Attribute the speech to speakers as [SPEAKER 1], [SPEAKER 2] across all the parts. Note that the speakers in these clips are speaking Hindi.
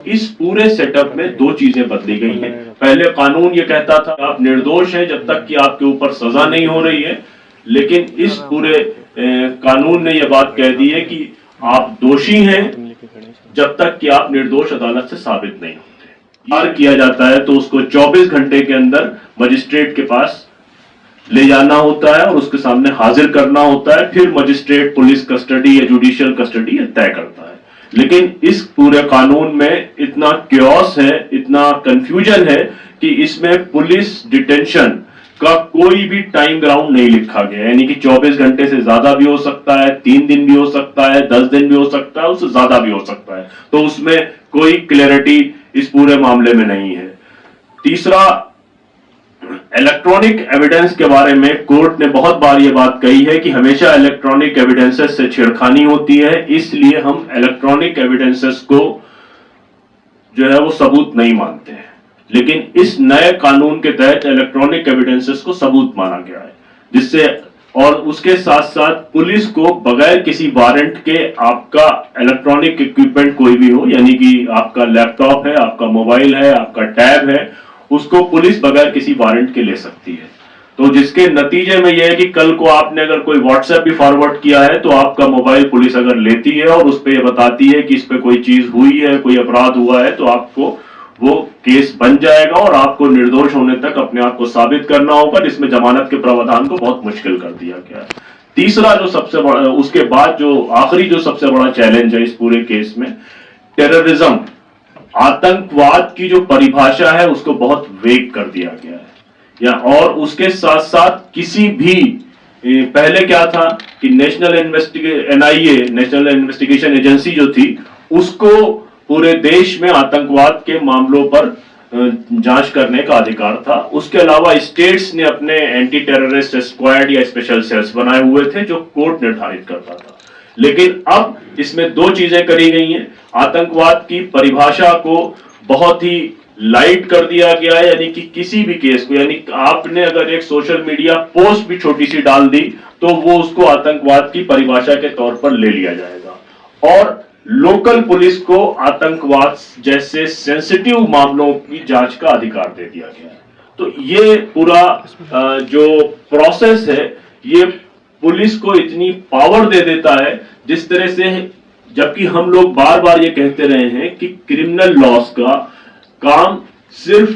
[SPEAKER 1] इस पूरे सेटअप में दो चीजें बदली गई हैं। पहले कानून ये कहता था आप निर्दोष हैं जब तक कि आपके ऊपर सजा नहीं हो रही है, लेकिन इस पूरे कानून ने यह बात कह दी है कि आप दोषी हैं जब तक कि आप निर्दोष अदालत से साबित नहीं होते। यार किया जाता है तो उसको 24 घंटे के अंदर मजिस्ट्रेट के पास ले जाना होता है और उसके सामने हाजिर करना होता है, फिर मजिस्ट्रेट पुलिस कस्टडी या जुडिशियल कस्टडी तय करता है। लेकिन इस पूरे कानून में इतना क्योस है, इतना कंफ्यूजन है कि इसमें पुलिस डिटेंशन का कोई भी टाइम ग्राउंड नहीं लिखा गया, यानी कि 24 घंटे से ज्यादा भी हो सकता है, 3 दिन भी हो सकता है, 10 दिन भी हो सकता है, उससे ज्यादा भी हो सकता है। तो उसमें कोई क्लैरिटी इस पूरे मामले में नहीं है। तीसरा, इलेक्ट्रॉनिक एविडेंस के बारे में कोर्ट ने बहुत बार ये बात कही है कि हमेशा इलेक्ट्रॉनिक एविडेंसेस से छेड़खानी होती है, इसलिए हम इलेक्ट्रॉनिक एविडेंसेस को जो है वो सबूत नहीं मानते हैं। लेकिन इस नए कानून के तहत इलेक्ट्रॉनिक एविडेंसेस को सबूत माना गया है, जिससे और उसके साथ साथ पुलिस को बगैर किसी वारंट के आपका इलेक्ट्रॉनिक इक्विपमेंट कोई भी हो, यानी कि आपका लैपटॉप है, आपका मोबाइल है, आपका टैब है, उसको पुलिस बगैर किसी वारंट के ले सकती है। तो जिसके नतीजे में यह है कि कल को आपने अगर कोई व्हाट्सएप भी फॉरवर्ड किया है तो आपका मोबाइल पुलिस अगर लेती है और उस पर यह बताती है कि इस पे कोई चीज हुई है, कोई अपराध हुआ है, तो आपको वो केस बन जाएगा और आपको निर्दोष होने तक अपने आप को साबित करना होगा, जिसमें जमानत के प्रावधान को बहुत मुश्किल कर दिया गया है। तीसरा जो सबसे बड़ा, उसके बाद जो आखिरी जो सबसे बड़ा चैलेंज है इस पूरे केस में, टेररिज्म, आतंकवाद की जो परिभाषा है उसको बहुत वेग कर दिया गया है। या और उसके साथ साथ किसी भी, पहले क्या था कि नेशनल इन्वेस्टिगेशन एजेंसी जो थी उसको पूरे देश में आतंकवाद के मामलों पर जांच करने का अधिकार था। उसके अलावा स्टेट्स ने अपने एंटी टेररिस्ट स्क्वाड या स्पेशल सेल्स बनाए हुए थे जो कोर्ट निर्धारित करता था। लेकिन अब इसमें दो चीजें करी गई हैं। आतंकवाद की परिभाषा को बहुत ही लाइट कर दिया गया है, यानी कि किसी भी केस को, यानी आपने अगर एक सोशल मीडिया पोस्ट भी छोटी सी डाल दी तो वो उसको आतंकवाद की परिभाषा के तौर पर ले लिया जाएगा। और लोकल पुलिस को आतंकवाद जैसे सेंसिटिव मामलों की जांच का अधिकार दे दिया गया है। तो ये पूरा जो प्रोसेस है ये पुलिस को इतनी पावर दे देता है, जिस तरह से, जबकि हम लोग बार बार ये कहते रहे हैं कि क्रिमिनल लॉस का काम सिर्फ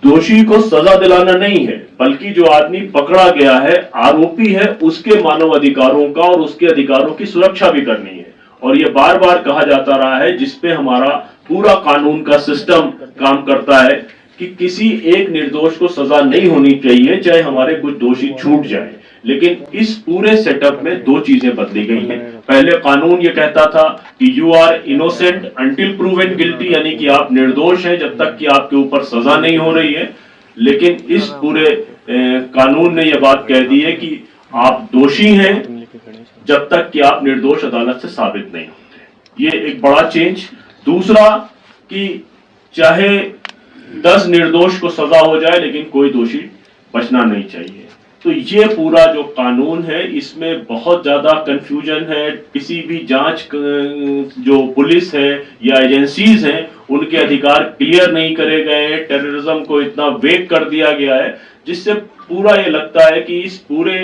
[SPEAKER 1] दोषी को सजा दिलाना नहीं है, बल्कि जो आदमी पकड़ा गया है, आरोपी है, उसके मानव अधिकारों का और उसके अधिकारों की सुरक्षा भी करनी है। और ये बार बार कहा जाता रहा है, जिसपे हमारा पूरा कानून का सिस्टम काम करता है कि किसी एक निर्दोष को सजा नहीं होनी चाहिए, चाहे हमारे कुछ दोषी छूट जाए। लेकिन इस पूरे सेटअप में दो चीजें बदली गई हैं। पहले कानून ये कहता था कि you are innocent until proven guilty, यानी कि आप निर्दोष हैं जब तक कि आपके ऊपर सजा नहीं हो रही है। लेकिन इस पूरे कानून ने यह बात कह दी है कि आप दोषी हैं जब तक कि आप निर्दोष अदालत से साबित नहीं होते। ये एक बड़ा चेंज। दूसरा कि चाहे 10 निर्दोष को सजा हो जाए लेकिन कोई दोषी बचना नहीं चाहिए। तो ये पूरा जो कानून है इसमें बहुत ज्यादा कंफ्यूजन है। किसी भी जांच जो पुलिस है या एजेंसीज हैं उनके अधिकार क्लियर नहीं करे गए हैं। टेररिज्म को इतना वेग कर दिया गया है, जिससे पूरा ये लगता है कि इस पूरे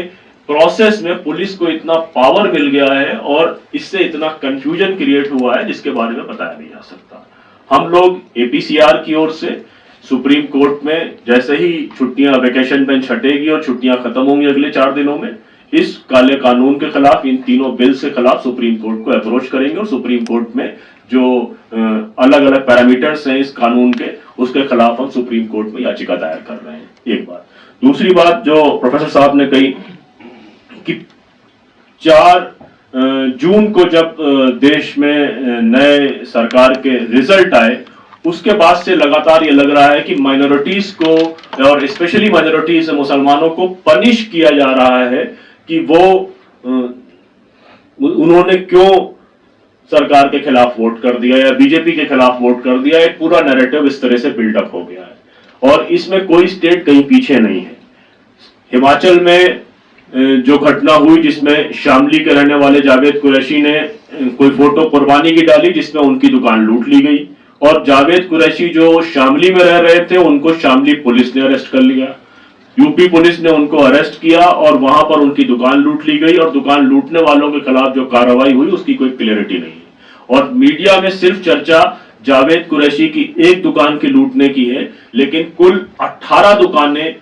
[SPEAKER 1] प्रोसेस में पुलिस को इतना पावर मिल गया है और इससे इतना कंफ्यूजन क्रिएट हुआ है जिसके बारे में बताया नहीं जा सकता। हम लोग एपीसीआर की ओर से सुप्रीम कोर्ट में जैसे ही छुट्टियां, वेकेशन बेंच हटेगी और छुट्टियां खत्म होंगी अगले 4 दिनों में, इस काले कानून के खिलाफ, इन तीनों बिल के खिलाफ सुप्रीम कोर्ट को अप्रोच करेंगे और सुप्रीम कोर्ट में जो अलग अलग पैरामीटर्स हैं इस कानून के, उसके खिलाफ हम सुप्रीम कोर्ट में याचिका दायर कर रहे हैं। एक बात। दूसरी बात जो प्रोफेसर साहब ने कही कि 4 जून को जब देश में नए सरकार के रिजल्ट आए, उसके बाद से लगातार ये लग रहा है कि माइनॉरिटीज को और स्पेशली माइनॉरिटीज मुसलमानों को पनिश किया जा रहा है कि वो उन्होंने क्यों सरकार के खिलाफ वोट कर दिया या बीजेपी के खिलाफ वोट कर दिया। एक पूरा नैरेटिव इस तरह से बिल्डअप हो गया है और इसमें कोई स्टेट कहीं पीछे नहीं है। हिमाचल में जो घटना हुई जिसमें शामली के रहने वाले जावेद कुरैशी ने कोई फोटो कुर्बानी की डाली जिसमें उनकी दुकान लूट ली गई, और जावेद कुरैशी जो शामली में रह रहे थे उनको शामली पुलिस ने अरेस्ट कर लिया। यूपी पुलिस ने उनको अरेस्ट किया और वहां पर उनकी दुकान लूट ली गई, और दुकान लूटने वालों के खिलाफ जो कार्रवाई हुई उसकी कोई क्लियरिटी नहीं है। और मीडिया में सिर्फ चर्चा जावेद कुरैशी की एक दुकान की लूटने की है, लेकिन कुल 18 दुकानें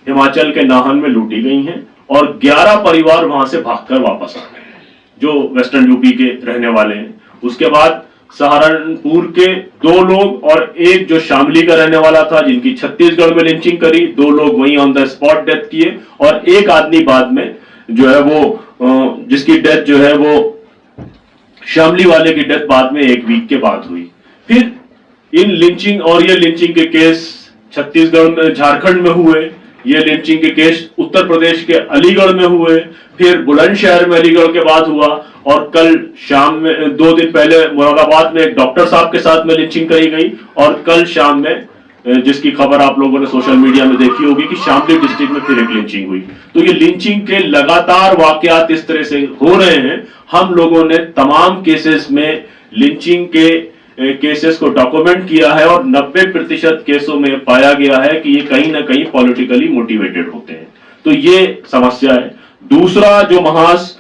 [SPEAKER 1] हिमाचल के नाहन में लूटी गई हैं और 11 परिवार वहां से भागकर वापस आ गए हैं जो वेस्टर्न यूपी के रहने वाले हैं। उसके बाद सहारनपुर के 2 लोग और एक जो शामली का रहने वाला था जिनकी छत्तीसगढ़ में लिंचिंग करी, 2 लोग वहीं ऑन द स्पॉट डेथ किए, और एक आदमी बाद में जो है वो जिसकी डेथ जो है वो शामली वाले की डेथ बाद में 1 वीक के बाद हुई। फिर इन लिंचिंग और ये लिंचिंग के केस छत्तीसगढ़ में, झारखंड में हुए, ये लिंचिंग के केस उत्तर प्रदेश के अलीगढ़ में हुए, फिर बुलंदशहर में अलीगढ़ के बाद हुआ, और कल शाम में 2 दिन पहले मुरादाबाद में एक डॉक्टर साहब के साथ में लिंचिंग करी गई, और कल शाम में जिसकी खबर आप लोगों ने सोशल मीडिया में देखी होगी कि शामली डिस्ट्रिक्ट में फिर एक लिंचिंग हुई। तो ये लिंचिंग के लगातार वाकयात इस तरह से हो रहे हैं। हम लोगों ने तमाम केसेस में लिंचिंग के केसेस को डॉक्यूमेंट किया है और 90% केसों में पाया गया है कि ये कहीं ना कहीं पॉलिटिकली मोटिवेटेड होते हैं। तो ये समस्या है। दूसरा जो महास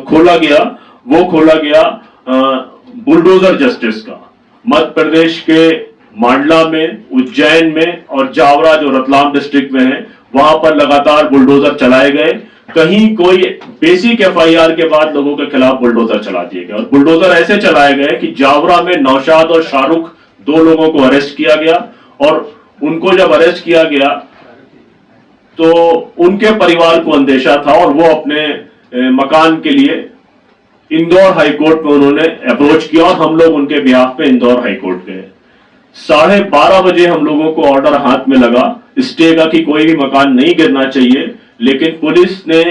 [SPEAKER 1] खोला गया वो खोला गया बुलडोजर जस्टिस का। मध्य प्रदेश के मांडला में, उज्जैन में और जावरा जो रतलाम डिस्ट्रिक्ट में है, वहां पर लगातार बुलडोजर चलाए गए। कहीं कोई बेसिक एफआईआर के बाद लोगों के खिलाफ बुलडोजर चला दिए गए, और बुलडोजर ऐसे चलाए गए कि जावरा में नौशाद और शाहरुख 2 लोगों को अरेस्ट किया गया, और उनको जब अरेस्ट किया गया तो उनके परिवार को अंदेशा था और वो अपने मकान के लिए इंदौर हाईकोर्ट में उन्होंने अप्रोच किया, और हम लोग उनके बिहाफ पे इंदौर हाईकोर्ट गए। 12:30 बजे हम लोगों को ऑर्डर हाथ में लगा स्टे का कि कोई भी मकान नहीं गिरना चाहिए, लेकिन पुलिस ने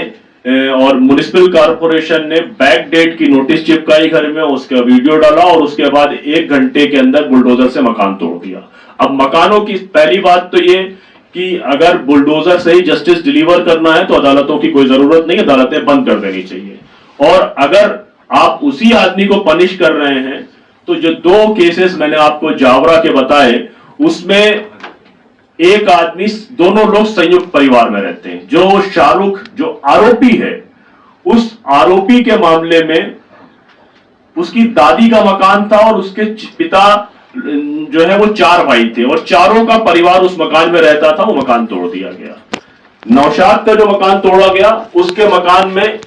[SPEAKER 1] और म्युनिसिपल कॉर्पोरेशन ने बैक डेट की नोटिस चिपकाई घर में, उसका वीडियो डाला और उसके बाद 1 घंटे के अंदर बुलडोजर से मकान तोड़ दिया। अब मकानों की पहली बात तो ये कि अगर बुलडोजर से ही जस्टिस डिलीवर करना है तो अदालतों की कोई जरूरत नहीं, अदालतें बंद कर देनी चाहिए। और अगर आप उसी आदमी को पनिश कर रहे हैं तो जो 2 केसेस मैंने आपको जावरा के बताए उसमें एक आदमी, दोनों लोग संयुक्त परिवार में रहते हैं। जो शाहरुख जो आरोपी है, उस आरोपी के मामले में उसकी दादी का मकान था और उसके पिता जो है वो 4 भाई थे और चारों का परिवार उस मकान में रहता था। वो मकान तोड़ दिया गया। नौशाद का जो मकान तोड़ा गया उसके मकान में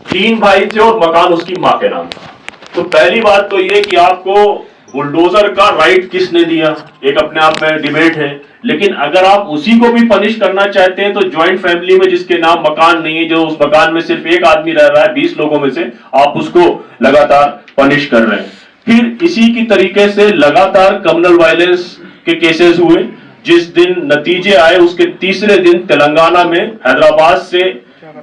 [SPEAKER 1] 3 भाई थे और मकान उसकी मां के नाम था। तो पहली बात तो ये कि आपको बुलडोजर का राइट किसने दिया, एक अपने आप में डिबेट है। लेकिन अगर आप उसी को भी पनिश करना चाहते हैं तो ज्वाइंट फैमिली में जिसके नाम मकान नहीं है, जो उस मकान में सिर्फ एक आदमी रह रहा है 20 लोगों में से, आप उसको लगातार पनिश कर रहे हैं। फिर इसी की तरीके से लगातार कम्युनल वायलेंस के केसेस हुए। जिस दिन नतीजे आए उसके तीसरे दिन तेलंगाना में हैदराबाद से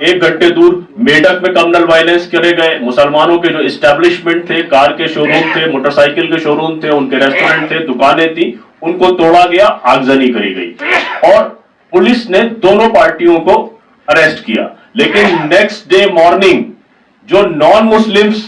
[SPEAKER 1] 1 घंटे दूर मेडक में कम्युनल वायलेंस करे गए। मुसलमानों के जो एस्टेब्लिशमेंट थे, कार के शोरूम थे, मोटरसाइकिल के शोरूम थे, उनके रेस्टोरेंट थे, दुकानें थी, उनको तोड़ा गया, आगजनी करी गई और पुलिस ने दोनों पार्टियों को अरेस्ट किया। लेकिन नेक्स्ट डे मॉर्निंग जो नॉन मुस्लिम्स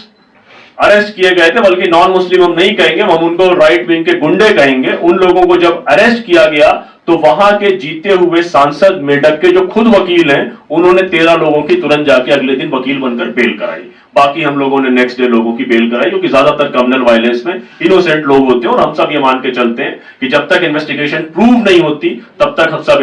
[SPEAKER 1] अरेस्ट किए गए थे, बल्कि नॉन मुस्लिम हम नहीं कहेंगे, हम उनको राइट विंग के गुंडे कहेंगे, उन लोगों को जब अरेस्ट किया गया तो वहां के जीते हुए सांसद मेडक के जो खुद वकील हैं, उन्होंने 13 लोगों की तुरंत जाके अगले दिन वकील बनकर बेल कराई। बाकी हम लोगों ने नेक्स्ट डे लोगों की बेल कराई, क्योंकि ज्यादातर कम्युनल वायलेंस में इनोसेंट लोग होते हैं और हम सब ये मान के चलते हैं कि जब तक इन्वेस्टिगेशन प्रूव नहीं होती तब तक हम सब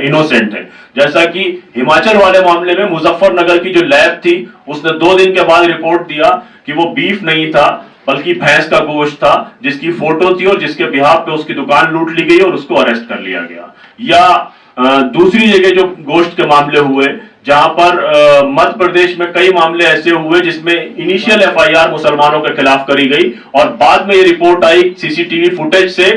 [SPEAKER 1] इनोसेंट है। जैसा कि हिमाचल वाले मामले में मुजफ्फरनगर की जो लैब थी उसने 2 दिन के बाद रिपोर्ट दिया कि वो बीफ नहीं था बल्कि भैंस का गोश्त था, जिसकी फोटो थी और जिसके बिहाफ पे उसकी दुकान लूट ली गई और उसको अरेस्ट कर लिया गया। या दूसरी जगह जो गोश्त के मामले हुए, जहां पर मध्य प्रदेश में कई मामले ऐसे हुए जिसमें इनिशियल एफआईआर मुसलमानों के खिलाफ करी गई और बाद में ये रिपोर्ट आई सीसीटीवी फुटेज से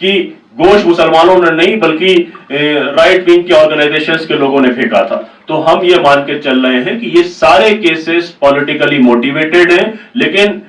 [SPEAKER 1] कि गोश्त मुसलमानों ने नहीं बल्कि राइट विंग के ऑर्गेनाइजेशंस के लोगों ने फेंका था। तो हम ये मान के चल रहे हैं कि ये सारे केसेस पॉलिटिकली मोटिवेटेड हैं, लेकिन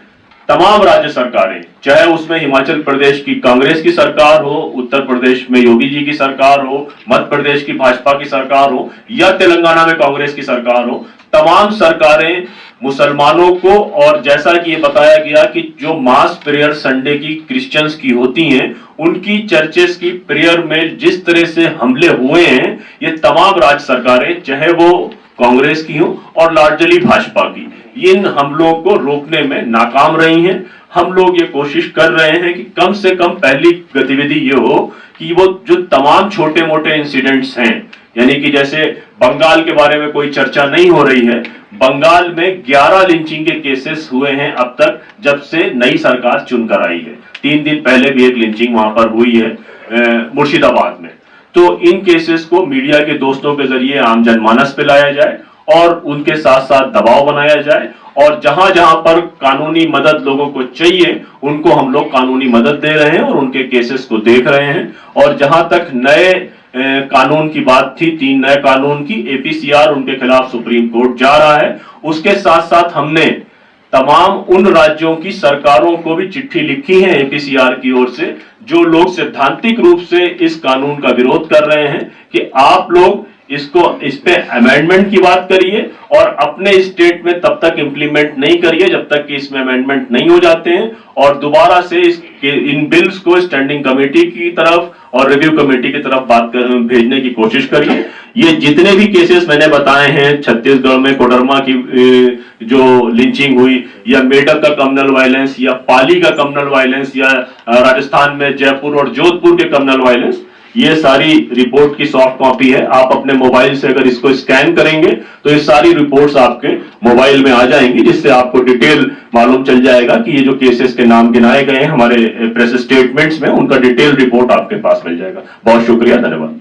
[SPEAKER 1] तमाम राज्य सरकारें, चाहे उसमें हिमाचल प्रदेश की कांग्रेस की सरकार हो, उत्तर प्रदेश में योगी जी की सरकार हो, मध्य प्रदेश की भाजपा की सरकार हो या तेलंगाना में कांग्रेस की सरकार हो, तमाम सरकारें मुसलमानों को, और जैसा कि ये बताया गया कि जो मास प्रेयर संडे की क्रिश्चियंस की होती हैं, उनकी चर्चेस की प्रेयर में जिस तरह से हमले हुए हैं, ये तमाम राज्य सरकारें, चाहे वो कांग्रेस की हो और लार्जली भाजपा की, इन हमलों को रोकने में नाकाम रही हैं। हम लोग ये कोशिश कर रहे हैं कि कम से कम पहली गतिविधि ये हो कि वो जो तमाम छोटे मोटे इंसिडेंट्स हैं, यानी कि जैसे बंगाल के बारे में कोई चर्चा नहीं हो रही है, बंगाल में 11 लिंचिंग के केसेस हुए हैं अब तक, जब से नई सरकार चुनकर आई है। 3 दिन पहले भी एक लिंचिंग वहां पर हुई है मुर्शिदाबाद में। तो इन केसेस को मीडिया के दोस्तों के जरिए आम जनमानस पे लाया जाए और उनके साथ साथ दबाव बनाया जाए, और जहां जहां पर कानूनी मदद लोगों को चाहिए उनको हम लोग कानूनी मदद दे रहे हैं और उनके केसेस को देख रहे हैं। और जहां तक नए कानून की बात थी, 3 नए कानून की, एपीसीआर उनके खिलाफ सुप्रीम कोर्ट जा रहा है। उसके साथ साथ हमने तमाम उन राज्यों की सरकारों को भी चिट्ठी लिखी है एपीसीआर की ओर से, जो लोग सैद्धांतिक रूप से इस कानून का विरोध कर रहे हैं, कि आप लोग इस पे अमेंडमेंट की बात करिए और अपने स्टेट में तब तक इंप्लीमेंट नहीं करिए जब तक कि इसमें अमेंडमेंट नहीं हो जाते हैं, और दोबारा से इन बिल्स को स्टैंडिंग कमेटी की तरफ और रिव्यू कमेटी की तरफ भेजने की कोशिश करिए। ये जितने भी केसेस मैंने बताए हैं, छत्तीसगढ़ में कोडरमा की जो लिंचिंग हुई, या मेडक का कम्युनल वायलेंस, या पाली का कम्युनल वायलेंस, या राजस्थान में जयपुर और जोधपुर के कम्युनल वायलेंस, ये सारी रिपोर्ट की सॉफ्ट कॉपी है। आप अपने मोबाइल से अगर इसको स्कैन करेंगे तो ये सारी रिपोर्ट्स आपके मोबाइल में आ जाएंगी, जिससे आपको डिटेल मालूम चल जाएगा कि ये जो केसेस के नाम गिनाए गए हैं हमारे प्रेस स्टेटमेंट्स में, उनका डिटेल रिपोर्ट आपके पास मिल जाएगा। बहुत शुक्रिया, धन्यवाद।